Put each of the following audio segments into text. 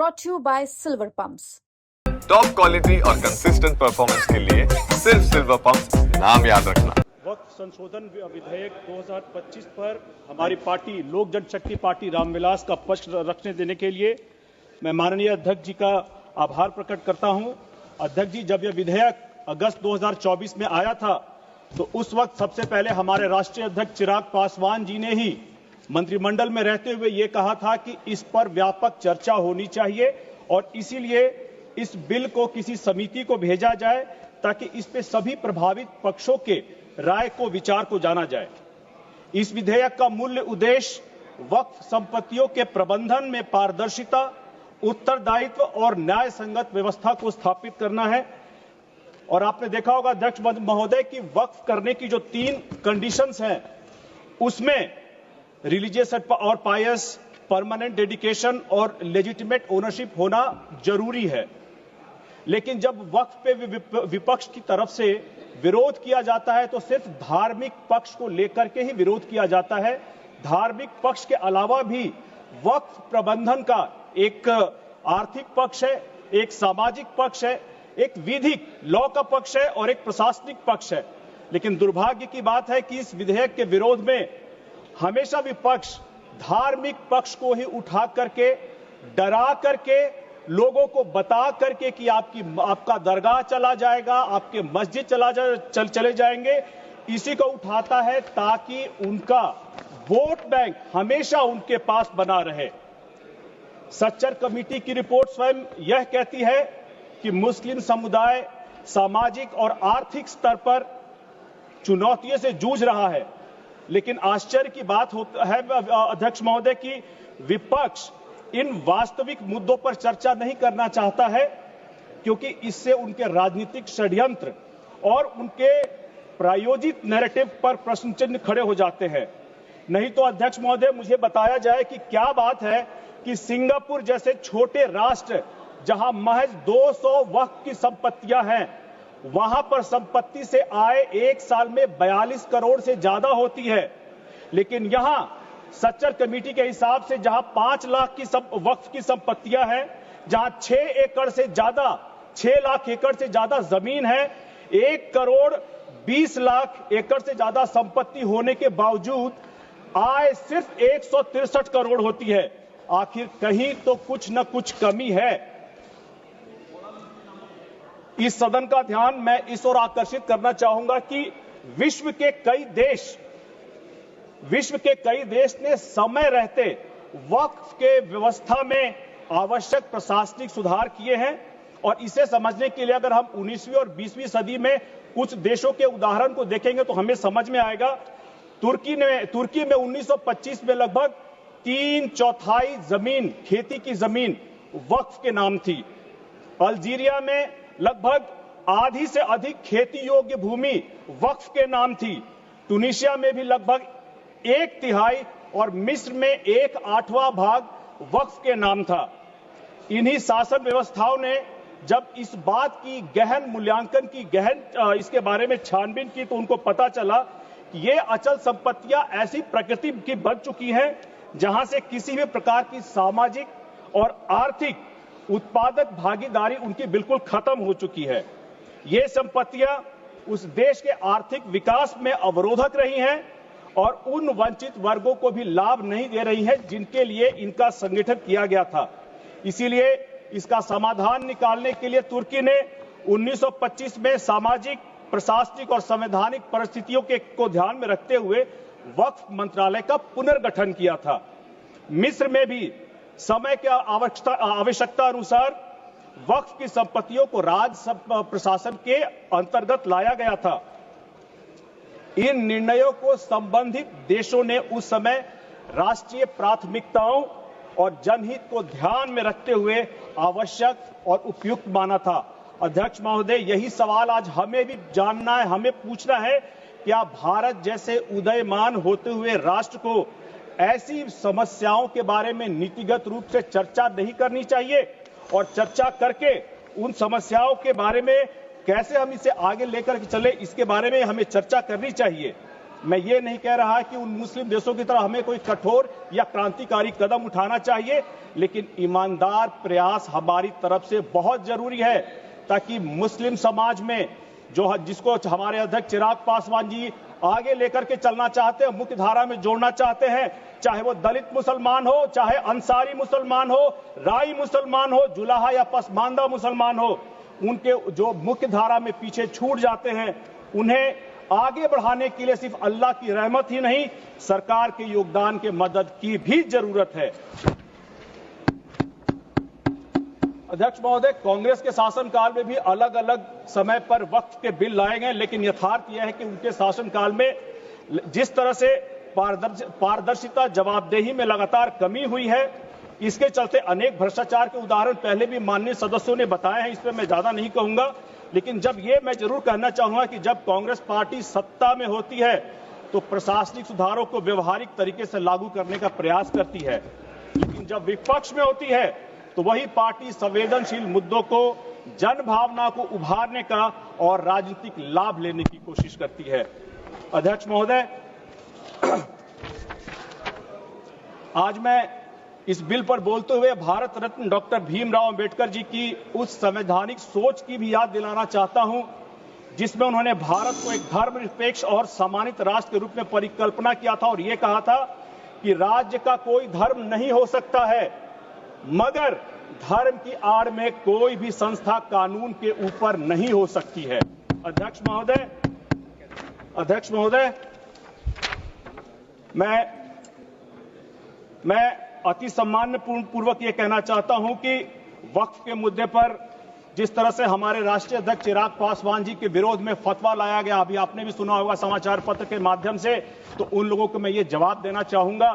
brought to you by Silver Pumps. Top quality और consistent performance के लिए सिर्फ सिल्वर पंप्स, नाम याद रखना। वक्फ संशोधन विधेयक 2025 पर हमारी पार्टी लोक जनशक्ति पार्टी रामविलास का पक्ष रखने देने के लिए मैं माननीय अध्यक्ष जी का आभार प्रकट करता हूं। अध्यक्ष जी, जब यह विधेयक अगस्त 2024 में आया था तो उस वक्त सबसे पहले हमारे राष्ट्रीय अध्यक्ष चिराग पासवान जी ने ही मंत्रिमंडल में रहते हुए ये कहा था कि इस पर व्यापक चर्चा होनी चाहिए और इसीलिए इस बिल को किसी समिति को भेजा जाए ताकि इस पे सभी प्रभावित पक्षों के राय को विचार को जाना जाए। इस विधेयक का मूल उद्देश्य वक्फ संपत्तियों के प्रबंधन में पारदर्शिता, उत्तरदायित्व और न्याय संगत व्यवस्था को स्थापित करना है। और आपने देखा होगा अध्यक्ष महोदय कि वक्फ करने की जो 3 कंडीशंस हैं उसमें रिलीजियस और पायस, परमानेंट डेडिकेशन और लेजिटिमेट ओनरशिप होना जरूरी है। लेकिन जब वक्फ पे विपक्ष की तरफ से विरोध किया जाता है तो सिर्फ धार्मिक पक्ष को लेकर के ही विरोध किया जाता है। धार्मिक पक्ष के अलावा भी वक्फ प्रबंधन का एक आर्थिक पक्ष है, एक सामाजिक पक्ष है, एक विधिक लॉ का पक्ष है और एक प्रशासनिक पक्ष है। लेकिन दुर्भाग्य की बात है कि इस विधेयक के विरोध में हमेशा विपक्ष धार्मिक पक्ष को ही उठा करके, डरा करके, लोगों को बता करके कि आपका दरगाह चला जाएगा, आपके मस्जिद चले जाएंगे, इसी को उठाता है ताकि उनका वोट बैंक हमेशा उनके पास बना रहे। सच्चर कमेटी की रिपोर्ट स्वयं यह कहती है कि मुस्लिम समुदाय सामाजिक और आर्थिक स्तर पर चुनौतियों से जूझ रहा है। लेकिन आश्चर्य की बात है अध्यक्ष महोदय कि विपक्ष इन वास्तविक मुद्दों पर चर्चा नहीं करना चाहता है क्योंकि इससे उनके राजनीतिक षड्यंत्र और उनके प्रायोजित नैरेटिव पर प्रश्न चिन्ह खड़े हो जाते हैं। नहीं तो अध्यक्ष महोदय मुझे बताया जाए कि क्या बात है कि सिंगापुर जैसे छोटे राष्ट्र जहां महज 200 वक्फ की संपत्तियां हैं, वहां पर संपत्ति से आय एक साल में 42 करोड़ से ज्यादा होती है। लेकिन यहां सच्चर कमेटी के हिसाब से जहां 5 लाख की वक्फ की संपत्तियां हैं, जहां 6 लाख एकड़ से ज्यादा जमीन है, 1 करोड़ 20 लाख एकड़ से ज्यादा संपत्ति होने के बावजूद आय सिर्फ 163 करोड़ होती है। आखिर कहीं तो कुछ न कुछ कमी है। इस सदन का ध्यान मैं इस ओर आकर्षित करना चाहूंगा कि विश्व के कई देश ने समय रहते वक्फ के व्यवस्था में आवश्यक प्रशासनिक सुधार किए हैं। और इसे समझने के लिए अगर हम 19वीं और 20वीं सदी में कुछ देशों के उदाहरण को देखेंगे तो हमें समझ में आएगा। तुर्की में 1925 में लगभग 3/4 जमीन, खेती की जमीन वक्फ के नाम थी। अल्जीरिया में लगभग आधी से अधिक खेती योग्य भूमि वक्फ के नाम थी। ट्यूनीशिया में भी लगभग 1/3 और मिस्र में 1/8 भाग वक्फ के नाम था। इन्हीं शासन व्यवस्थाओं ने जब इस बात की गहन मूल्यांकन की इसके बारे में छानबीन की तो उनको पता चला कि ये अचल संपत्तियां ऐसी प्रकृति की बन चुकी हैं जहां से किसी भी प्रकार की सामाजिक और आर्थिक उत्पादक भागीदारी उनकी बिल्कुल खत्म हो चुकी है। ये संपत्तियां उस देश के आर्थिक विकास में अवरोधक रही हैं और उन वंचित वर्गों को भी लाभ नहीं दे रही हैं जिनके लिए इनका संगठन किया गया था। इसीलिए इसका समाधान निकालने के लिए तुर्की ने 1925 में सामाजिक, प्रशासनिक और संवैधानिक परिस्थितियों को ध्यान में रखते हुए वक्फ मंत्रालय का पुनर्गठन किया था। मिस्र में भी समय की आवश्यकता अनुसार वक्फ की संपत्तियों को राज्य प्रशासन के अंतर्गत लाया गया था। इन निर्णयों को संबंधित देशों ने उस समय राष्ट्रीय प्राथमिकताओं और जनहित को ध्यान में रखते हुए आवश्यक और उपयुक्त माना था। अध्यक्ष महोदय, यही सवाल आज हमें भी जानना है, हमें पूछना है, क्या भारत जैसे उदयमान होते हुए राष्ट्र को ऐसी समस्याओं के बारे में नीतिगत रूप से चर्चा नहीं करनी चाहिए और चर्चा करके उन समस्याओं के बारे में कैसे हम इसे आगे लेकर चले, इसके बारे में हमें चर्चा करनी चाहिए। मैं ये नहीं कह रहा कि उन मुस्लिम देशों की तरह हमें कोई कठोर या क्रांतिकारी कदम उठाना चाहिए, लेकिन ईमानदार प्रयास हमारी तरफ से बहुत जरूरी है ताकि मुस्लिम समाज में जिसको हमारे अध्यक्ष चिराग पासवान जी आगे लेकर के चलना चाहते हैं, मुख्य धारा में जोड़ना चाहते हैं, चाहे वो दलित मुसलमान हो, चाहे अंसारी मुसलमान हो, राई मुसलमान हो, जुलाहा या पसमानदा मुसलमान हो, उनके जो मुख्य धारा में पीछे छूट जाते हैं, उन्हें आगे बढ़ाने के लिए सिर्फ अल्लाह की रहमत ही नहीं, सरकार के योगदान के मदद की भी जरूरत है। अध्यक्ष महोदय, कांग्रेस के शासनकाल में भी अलग अलग समय पर वक्फ के बिल लाए गए, लेकिन यथार्थ यह है कि उनके शासनकाल में जिस तरह से पारदर्शिता, जवाबदेही में लगातार कमी हुई है, इसके चलते अनेक भ्रष्टाचार के उदाहरण पहले भी माननीय सदस्यों ने बताए हैं, इस पर मैं ज्यादा नहीं कहूंगा। लेकिन जब ये मैं जरूर कहना चाहूंगा कि जब कांग्रेस पार्टी सत्ता में होती है तो प्रशासनिक सुधारों को व्यवहारिक तरीके से लागू करने का प्रयास करती है, लेकिन जब विपक्ष में होती है तो वही पार्टी संवेदनशील मुद्दों को, जन भावना को उभारने का और राजनीतिक लाभ लेने की कोशिश करती है। अध्यक्ष महोदय, आज मैं इस बिल पर बोलते हुए भारत रत्न डॉक्टर भीमराव अंबेडकर जी की उस संवैधानिक सोच की भी याद दिलाना चाहता हूं, जिसमें उन्होंने भारत को एक धर्मनिरपेक्ष और सम्मानित राष्ट्र के रूप में परिकल्पना किया था और यह कहा था कि राज्य का कोई धर्म नहीं हो सकता है, मगर धर्म की आड़ में कोई भी संस्था कानून के ऊपर नहीं हो सकती है। अध्यक्ष महोदय, मैं अति सम्मान पूर्वक यह कहना चाहता हूं कि वक्फ के मुद्दे पर जिस तरह से हमारे राष्ट्रीय अध्यक्ष चिराग पासवान जी के विरोध में फतवा लाया गया, अभी आपने भी सुना होगा समाचार पत्र के माध्यम से, तो उन लोगों को मैं ये जवाब देना चाहूंगा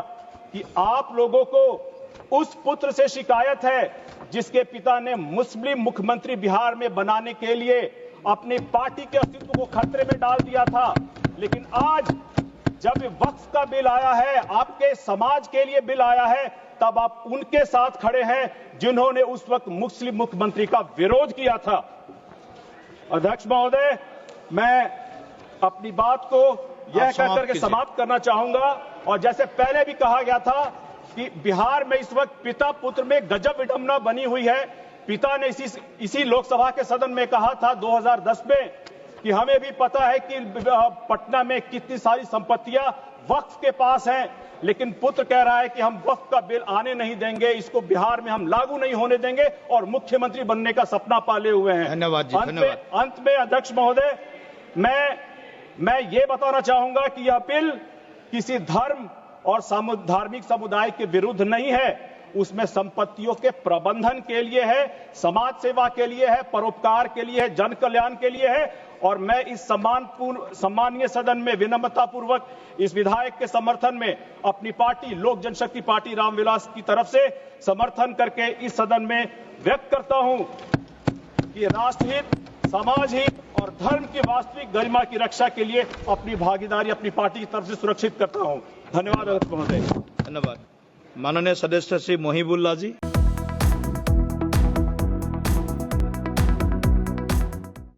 कि आप लोगों को उस पुत्र से शिकायत है जिसके पिता ने मुस्लिम मुख्यमंत्री बिहार में बनाने के लिए अपनी पार्टी के अस्तित्व को खतरे में डाल दिया था, लेकिन आज जब वक्फ का बिल आया है, आपके समाज के लिए बिल आया है, तब आप उनके साथ खड़े हैं जिन्होंने उस वक्त मुस्लिम मुख्यमंत्री का विरोध किया था। अध्यक्ष महोदय, मैं अपनी बात को यह कहकर के समाप्त करना चाहूंगा, और जैसे पहले भी कहा गया था कि बिहार में इस वक्त पिता पुत्र में गजब विडंबना बनी हुई है। पिता ने इसी लोकसभा के सदन में कहा था 2010 में कि हमें भी पता है कि पटना में कितनी सारी संपत्तियां वक्फ के पास हैं, लेकिन पुत्र कह रहा है कि हम वक्फ का बिल आने नहीं देंगे, इसको बिहार में हम लागू नहीं होने देंगे, और मुख्यमंत्री बनने का सपना पाले हुए हैं। धन्यवाद जी, धन्यवाद। अंत में अध्यक्ष महोदय, मैं ये बताना चाहूंगा कि यह बिल किसी धर्म और धार्मिक समुदाय के विरुद्ध नहीं है, उसमें संपत्तियों के प्रबंधन के लिए है, समाज सेवा के लिए है, परोपकार के लिए है, जन कल्याण के लिए है। और मैं इस सम्मानीय सदन में विनम्रता पूर्वक इस विधायक के समर्थन में अपनी पार्टी लोक जनशक्ति पार्टी रामविलास की तरफ से समर्थन करके इस सदन में व्यक्त करता हूं कि राष्ट्रहित, समाज हित और धर्म की वास्तविक गरिमा की रक्षा के लिए अपनी भागीदारी अपनी पार्टी की तरफ से सुरक्षित करता हूं। धन्यवाद अध्यक्ष महोदय। धन्यवाद। माननीय सदस्य श्री मोहिबुल्लाह जी।